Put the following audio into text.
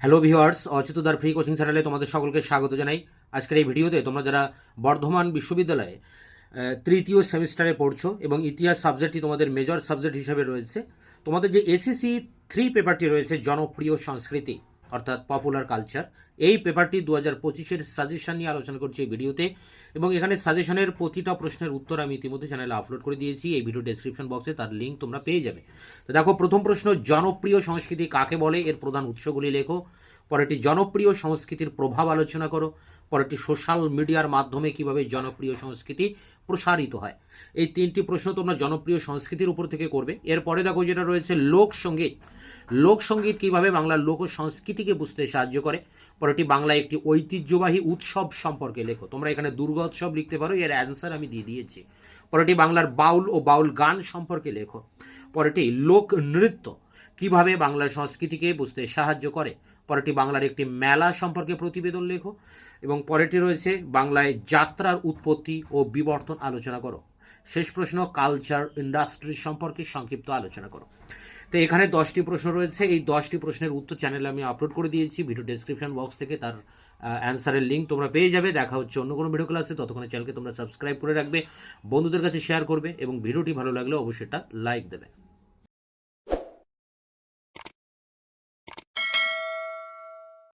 Hello viewers, অচ্যুতদার free coaching চ্যানেলে তোমাদের সকলকে স্বাগত জানাই। আজকের এই ভিডিওতে তোমরা যারা বর্ধমান বিশ্ববিদ্যালয়ে তৃতীয় সেমিস্টারে পড়ছো এবং ইতিহাস সাবজেক্টটি তোমাদের মেজর সাবজেক্ট হিসেবে রয়েছে, তোমাদের যে এসএসসি 3 পেপারটি রয়েছে জনপ্রিয় সংস্কৃতি অর্থাৎ পপুলার কালচার, এই পেপারটি 2025-এর সাজেশন নিয়ে আলোচনা করছি এই ভিডিওতে। এবং এখানে সাজেশনের প্রতিটা প্রশ্নের উত্তর আমি ইতিমধ্যে চ্যানেলে আপলোড করে দিয়েছি, এই ভিডিও ডেসক্রিপশন বক্সে তার লিঙ্ক তোমরা পেয়ে যাবে। তো দেখো, প্রথম প্রশ্ন, জনপ্রিয় সংস্কৃতি কাকে বলে, এর প্রধান উৎসগুলি লেখো। পরেরটি, জনপ্রিয় সংস্কৃতির প্রভাব আলোচনা করো। পরেরটি, সোশ্যাল মিডিয়ার মাধ্যমে কিভাবে জনপ্রিয় সংস্কৃতি প্রসারিত হয়। এই তিনটি প্রশ্ন তোমরা জনপ্রিয় সংস্কৃতির উপর থেকে করবে। এরপরে দেখো যেটা রয়েছে লোকসঙ্গীত। লোকসঙ্গীত কিভাবে বাংলার লোক সংস্কৃতিকে বুঝতে সাহায্য করে। পরেরটি, বাংলায় একটি ঐতিহ্যবাহী উৎসব সম্পর্কে লেখো। তোমরা এখানে দুর্গা উৎসব লিখতে পারো, এর অ্যান্সার আমি দিয়ে দিয়েছি। পরেরটি, বাংলার বাউল ও বাউল গান সম্পর্কে লেখো। পরেরটি, লোক নৃত্য কিভাবে বাংলার সংস্কৃতিকে বুঝতে সাহায্য করে। পরেরটি, বাংলার একটি মেলা সম্পর্কে প্রতিবেদন লেখো। এবং পরেরটি রয়েছে, বাংলায় যাত্রার উৎপত্তি ও বিবর্তন আলোচনা করো। শেষ প্রশ্ন, কালচার ইন্ডাস্ট্রি সম্পর্কে সংক্ষিপ্ত আলোচনা করো। তো এখানে 10টি প্রশ্ন রয়েছে, এই 10টি প্রশ্নের উত্তর চ্যানেলে আমি আপলোড করে দিয়েছি, ভিডিও ডেসক্রিপশন বক্স থেকে তার অ্যান্সারের লিঙ্ক তোমরা পেয়ে যাবে। দেখা হচ্ছে অন্য কোনো ভিডিও ক্লাসে, ততক্ষণে চ্যানেলকে তোমরা সাবস্ক্রাইব করে রাখবে, বন্ধুদের কাছে শেয়ার করবে এবং ভিডিওটি ভালো লাগলে অবশ্যই একটা লাইক দেবে।